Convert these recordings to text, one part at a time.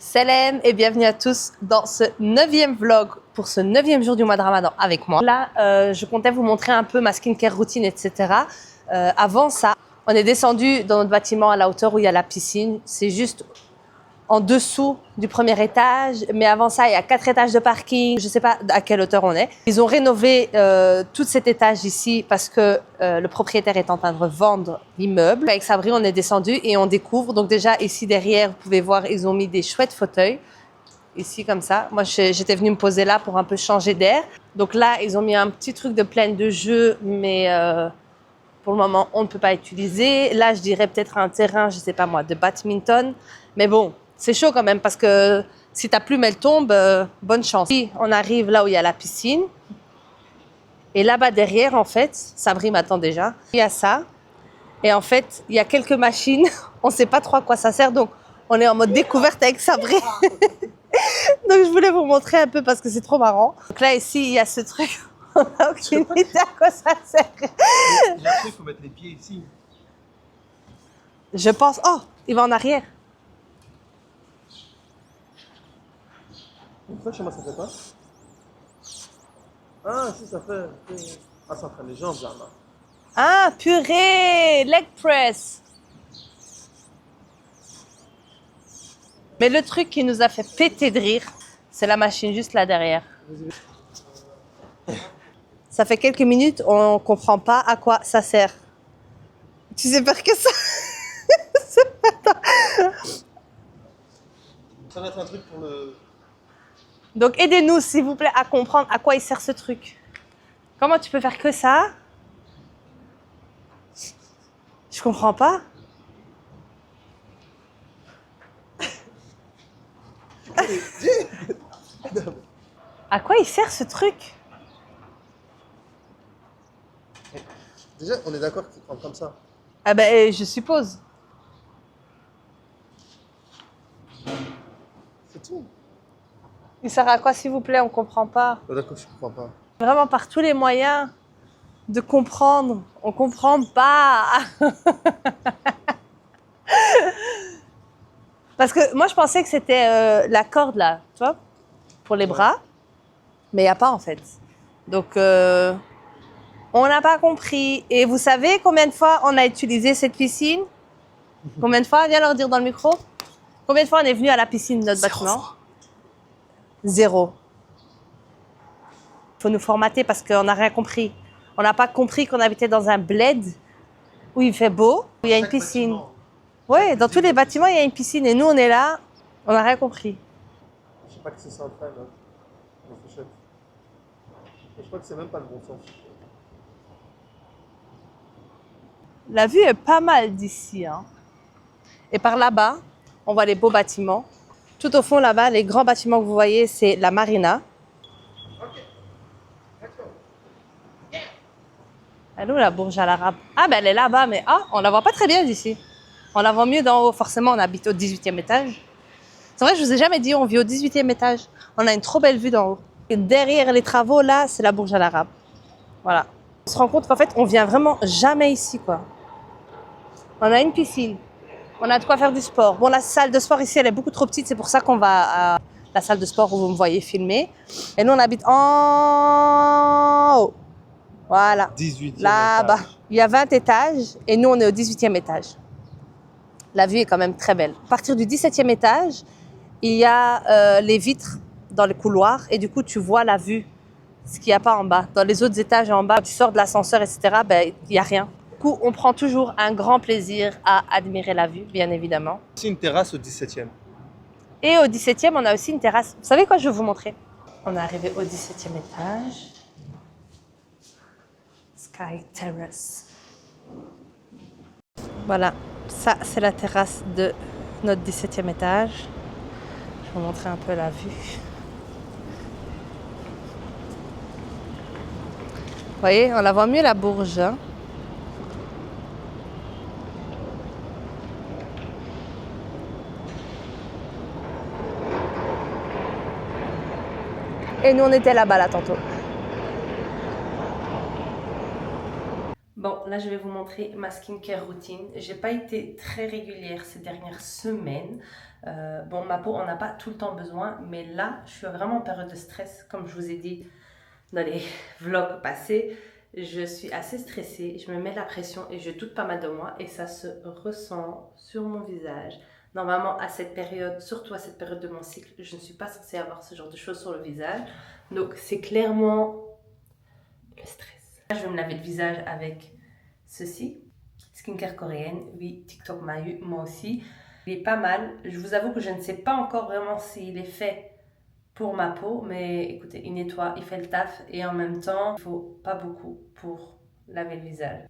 Salam et bienvenue à tous dans ce 9e vlog pour ce 9e jour du mois de Ramadan avec moi. Là, je comptais vous montrer un peu ma skincare routine, etc. Avant ça, on est descendu dans notre bâtiment à la hauteur où il y a la piscine. C'est juste en dessous du premier étage, mais avant ça, il y a 4 étages de parking. Je ne sais pas à quelle hauteur on est. Ils ont rénové tout cet étage ici parce que le propriétaire est en train de revendre l'immeuble. Avec Sabri, on est descendu et on découvre. Donc déjà, ici derrière, vous pouvez voir, ils ont mis des chouettes fauteuils. Ici, comme ça. Moi, j'étais venue me poser là pour un peu changer d'air. Donc là, ils ont mis un petit truc de plaine de jeu, mais pour le moment, on ne peut pas utiliser. Là, je dirais peut-être un terrain, je ne sais pas moi, de badminton. Mais bon, c'est chaud quand même parce que si ta plume, elle tombe, bonne chance. Ici, on arrive là où il y a la piscine. Et là-bas derrière, en fait, Sabri m'attend déjà. Il y a ça. Et en fait, il y a quelques machines. On ne sait pas trop à quoi ça sert. Donc, on est en mode découverte avec Sabri. Donc, je voulais vous montrer un peu parce que c'est trop marrant. Donc là, ici, il y a ce truc. On n'a aucune idée à quoi ça sert. J'ai appris qu'il faut mettre les pieds ici. Je pense... Oh, il va en arrière. Pourquoi chez moi ça fait pas? Ah, si, ça fait. Ah, ça entraîne les jambes là. Ah, purée, leg press. Mais le truc qui nous a fait péter de rire, c'est la machine juste là derrière. Ça fait quelques minutes, on comprend pas à quoi ça sert. Tu sais pas que ça. Ça va être un truc pour le. Donc aidez-nous s'il vous plaît à comprendre à quoi il sert ce truc. Comment tu peux faire que ça? Je comprends pas. À quoi il sert ce truc? Déjà, on est d'accord qu'il prend comme ça. Ah ben je suppose. C'est tout. Il sert à quoi s'il vous plaît? On comprend pas. Ah, d'accord, je comprends pas. Vraiment par tous les moyens de comprendre. On comprend pas. Parce que moi je pensais que c'était la corde là, tu vois, pour les bras. Mais il n'y a pas en fait. Donc on n'a pas compris. Et vous savez combien de fois on a utilisé cette piscine? Combien de fois? Viens leur dire dans le micro. Combien de fois on est venu à la piscine de notre bâtiment? 0. Il faut nous formater parce qu'on n'a rien compris. On n'a pas compris qu'on habitait dans un bled où il fait beau, où il y a une piscine. Oui, dans tous les bâtiments, il y a une piscine. Et nous, on est là, on n'a rien compris. Je sais pas que c'est ça entraîne. Hein. C'est chouette. Je crois que c'est même pas le bon sens. La vue est pas mal d'ici. Hein. Et par là-bas, on voit les beaux bâtiments. Tout au fond, là-bas, les grands bâtiments que vous voyez, c'est la marina. Elle est où la Bourj Al Arab? Ah, ben elle est là-bas, mais on la voit pas très bien d'ici. On la voit mieux d'en haut. Forcément, on habite au 18e étage. C'est vrai, je vous ai jamais dit, on vit au 18e étage. On a une trop belle vue d'en haut. Et derrière les travaux, là, c'est la Bourj Al Arab. Voilà. On se rend compte qu'en fait, on vient vraiment jamais ici, quoi. On a une piscine. On a de quoi faire du sport. Bon, la salle de sport ici, elle est beaucoup trop petite. C'est pour ça qu'on va à la salle de sport où vous me voyez filmer. Et nous, on habite en haut. Voilà. 18e Là-bas. étage. Il y a 20 étages et nous, on est au 18e étage. La vue est quand même très belle. À partir du 17e étage, il y a les vitres dans les couloirs et du coup, tu vois la vue, ce qu'il n'y a pas en bas. Dans les autres étages en bas, tu sors de l'ascenseur, etc., ben, il n'y a rien. Du coup, on prend toujours un grand plaisir à admirer la vue, bien évidemment. C'est une terrasse au 17e. Et au 17e, on a aussi une terrasse. Vous savez quoi, je vais vous montrer. On est arrivé au 17e étage. Sky Terrace. Voilà, ça c'est la terrasse de notre 17e étage. Je vais vous montrer un peu la vue. Vous voyez, on la voit mieux la Bourge. Hein. Et nous on était là-bas là tantôt. Bon, là je vais vous montrer ma skincare routine. J'ai pas été très régulière ces dernières semaines. Bon, ma peau en a pas tout le temps besoin, mais là je suis vraiment en période de stress, comme je vous ai dit dans les vlogs passés. Je suis assez stressée, je me mets la pression et je doute pas mal de moi et ça se ressent sur mon visage. Normalement à cette période, surtout à cette période de mon cycle, je ne suis pas censée avoir ce genre de choses sur le visage. Donc c'est clairement le stress. Je vais me laver le visage avec ceci, skincare coréenne, oui, TikTok m'a eu, moi aussi. Il est pas mal, je vous avoue que je ne sais pas encore vraiment s'il est fait pour ma peau, mais écoutez, il nettoie, il fait le taf et en même temps, il faut pas beaucoup pour laver le visage.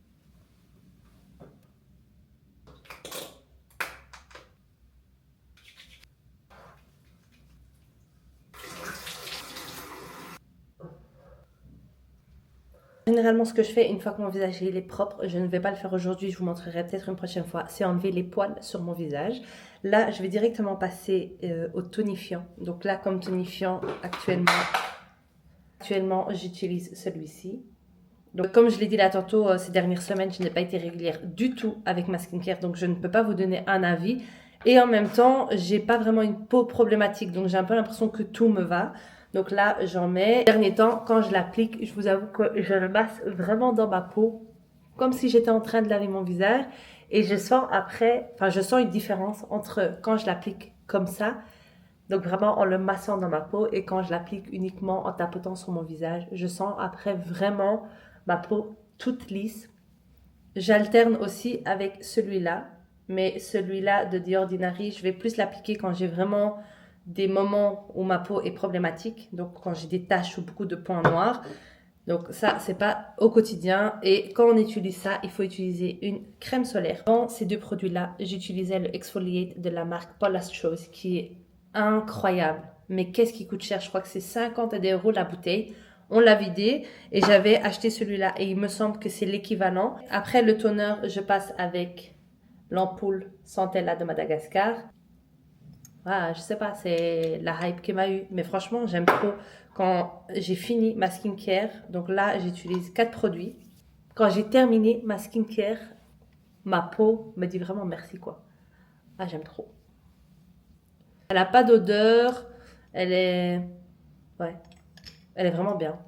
Généralement, ce que je fais une fois que mon visage il est propre, je ne vais pas le faire aujourd'hui, je vous montrerai peut-être une prochaine fois, c'est enlever les poils sur mon visage. Là, je vais directement passer au tonifiant. Donc là, comme tonifiant, actuellement j'utilise celui-ci. Donc, comme je l'ai dit là tantôt, ces dernières semaines, je n'ai pas été régulière du tout avec ma skincare, donc je ne peux pas vous donner un avis. Et en même temps, j'ai pas vraiment une peau problématique, donc j'ai un peu l'impression que tout me va. Donc là, j'en mets. Ces derniers temps, quand je l'applique, je vous avoue que je le masse vraiment dans ma peau, comme si j'étais en train de laver mon visage. Et je sens après, enfin, je sens une différence entre quand je l'applique comme ça, donc vraiment en le massant dans ma peau, et quand je l'applique uniquement en tapotant sur mon visage, je sens après vraiment ma peau toute lisse. J'alterne aussi avec celui-là, mais celui-là de The Ordinary, je vais plus l'appliquer quand j'ai vraiment des moments où ma peau est problématique, donc quand j'ai des taches ou beaucoup de points noirs. Donc ça, c'est pas au quotidien. Et quand on utilise ça, il faut utiliser une crème solaire. Dans ces deux produits-là, j'utilisais le Exfoliate de la marque Paul Astros, qui est incroyable. Mais qu'est-ce qui coûte cher? Je crois que c'est 50 € la bouteille. On l'a vidé et j'avais acheté celui-là et il me semble que c'est l'équivalent. Après le toner, je passe avec l'ampoule Centella de Madagascar. Ah, je sais pas, c'est la hype qui m'a eu. Mais franchement, j'aime trop. Quand j'ai fini ma skincare, donc là, j'utilise 4 produits. Quand j'ai terminé ma skincare, ma peau me dit vraiment merci, quoi. Ah, j'aime trop. Elle a pas d'odeur. Elle est... Ouais. Elle est vraiment bien.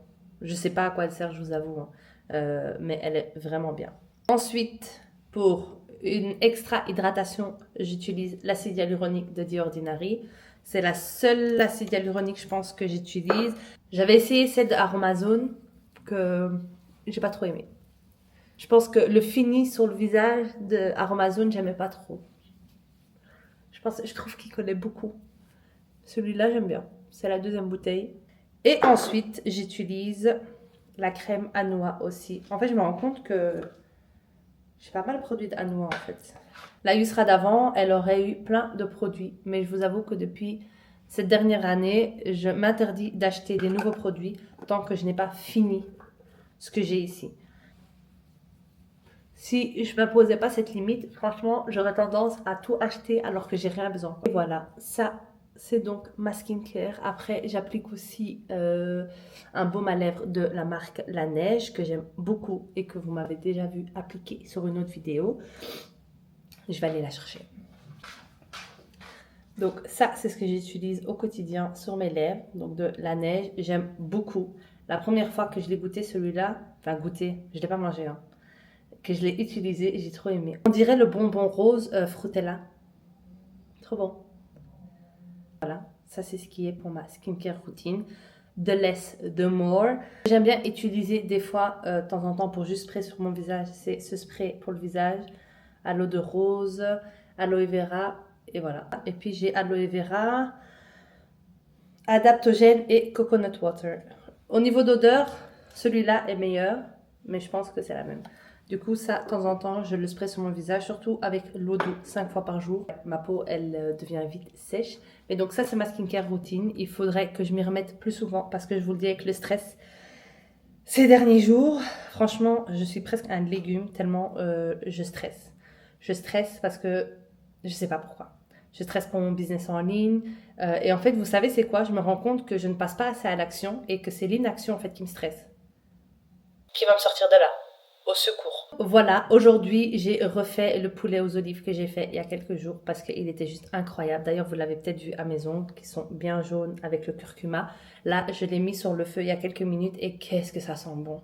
Je sais pas à quoi elle sert, je vous avoue. Hein. Mais elle est vraiment bien. Ensuite, pour une extra hydratation, j'utilise l'acide hyaluronique de The Ordinary. C'est la seule acide hyaluronique, je pense, que j'utilise. J'avais essayé celle d'Aromazone que j'ai pas trop aimé. Je pense que le fini sur le visage d'Aromazone, j'aimais pas trop. Je trouve qu'il collait beaucoup. Celui-là, j'aime bien. C'est la deuxième bouteille. Et ensuite, j'utilise la crème à noix aussi. En fait, je me rends compte que j'ai pas mal de produits à noix en fait. La Yusra d'avant, elle aurait eu plein de produits. Mais je vous avoue que depuis cette dernière année, je m'interdis d'acheter des nouveaux produits tant que je n'ai pas fini ce que j'ai ici. Si je ne m'imposais pas cette limite, franchement, j'aurais tendance à tout acheter alors que j'ai rien besoin. Et voilà, ça c'est donc ma skincare. Après, j'applique aussi un baume à lèvres de la marque La Neige que j'aime beaucoup et que vous m'avez déjà vu appliquer sur une autre vidéo. Je vais aller la chercher. Donc ça, c'est ce que j'utilise au quotidien sur mes lèvres. Donc de La Neige, j'aime beaucoup. La première fois que je l'ai goûté celui-là, enfin goûté, je ne l'ai pas mangé, hein, que je l'ai utilisé, j'ai trop aimé. On dirait le bonbon rose Fruttella. Trop bon. Voilà, ça c'est ce qui est pour ma skincare routine. The less, the more. J'aime bien utiliser des fois, de temps en temps, pour juste spray sur mon visage. C'est ce spray pour le visage, à l'eau de rose, aloe vera, et voilà. Et puis j'ai aloe vera, adaptogène et coconut water. Au niveau d'odeur, celui-là est meilleur, mais je pense que c'est la même. Du coup, ça, de temps en temps, je le spray sur mon visage, surtout avec l'eau douce 5 fois par jour. Ma peau, elle devient vite sèche. Et donc ça, c'est ma skincare routine. Il faudrait que je m'y remette plus souvent parce que je vous le dis avec le stress. Ces derniers jours, franchement, je suis presque un légume tellement je stresse. Je stresse parce que je sais pas pourquoi. Je stresse pour mon business en ligne. Et en fait, vous savez c'est quoi? Je me rends compte que je ne passe pas assez à l'action et que c'est l'inaction en fait qui me stresse. Qui va me sortir de là? Au secours. Voilà, aujourd'hui, j'ai refait le poulet aux olives que j'ai fait il y a quelques jours parce qu'il était juste incroyable. D'ailleurs, vous l'avez peut-être vu à mes ongles qui sont bien jaunes avec le curcuma. Là, je l'ai mis sur le feu il y a quelques minutes et qu'est-ce que ça sent bon.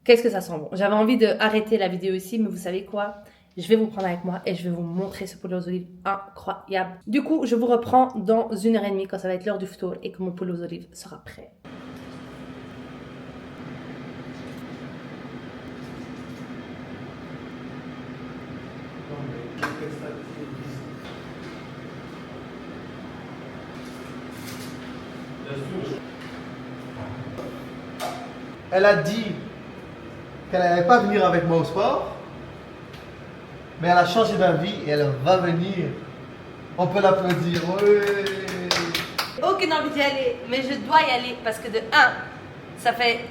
Qu'est-ce que ça sent bon. J'avais envie d'arrêter la vidéo ici, mais vous savez quoi? Je vais vous prendre avec moi et je vais vous montrer ce poulet aux olives incroyable. Du coup, je vous reprends dans 1h30 quand ça va être l'heure du ftour et que mon poulet aux olives sera prêt. Elle a dit qu'elle n'allait pas venir avec moi au sport, mais elle a changé d'avis et elle va venir. On peut l'applaudir. Ouais. Aucune envie d'y aller, mais je dois y aller parce que de 1, ça fait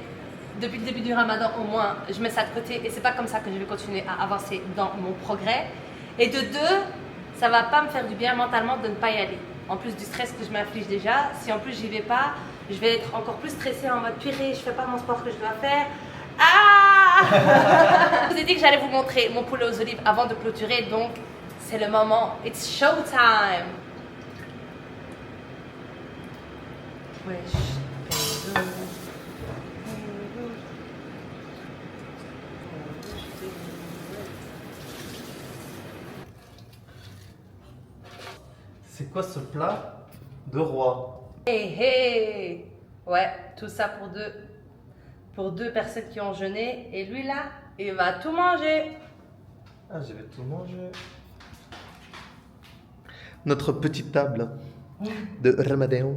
depuis le début du ramadan au moins, je mets ça de côté et c'est pas comme ça que je vais continuer à avancer dans mon progrès. Et de 2, ça va pas me faire du bien mentalement de ne pas y aller. En plus du stress que je m'inflige déjà, si en plus j'y vais pas, je vais être encore plus stressée en mode purée, je fais pas mon sport que je dois faire. Ah Je vous ai dit que j'allais vous montrer mon poulet aux olives avant de clôturer, donc c'est le moment. It's showtime. C'est quoi ce plat de roi? Hey, hey. Ouais, tout ça pour deux personnes qui ont jeûné. Et lui là, il va tout manger. Ah, je vais tout manger. Notre petite table de Ramadan.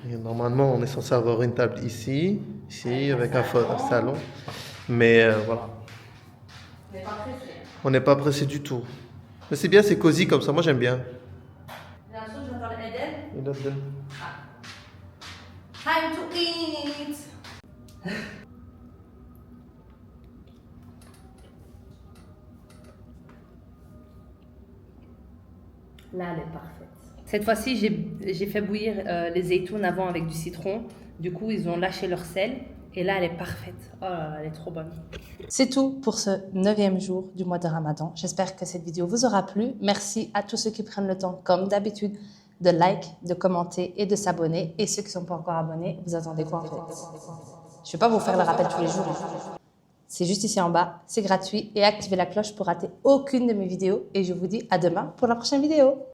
Et normalement, on est censé avoir une table ici avec un salon. Mais voilà. On n'est pas pressé du tout. Mais c'est bien, c'est cosy comme ça. Moi, j'aime bien. Time to eat. Là, elle est parfaite. Cette fois-ci, j'ai fait bouillir les zeytounes avant avec du citron. Du coup, ils ont lâché leur sel. Et là, elle est parfaite. Oh là là, elle est trop bonne. C'est tout pour ce 9e jour du mois de Ramadan. J'espère que cette vidéo vous aura plu. Merci à tous ceux qui prennent le temps, comme d'habitude, de like, de commenter et de s'abonner. Et ceux qui ne sont pas encore abonnés, vous attendez quoi en fait? Je ne vais pas vous faire le rappel tous les jours. C'est juste ici en bas, c'est gratuit. Et activez la cloche pour rater aucune de mes vidéos. Et je vous dis à demain pour la prochaine vidéo.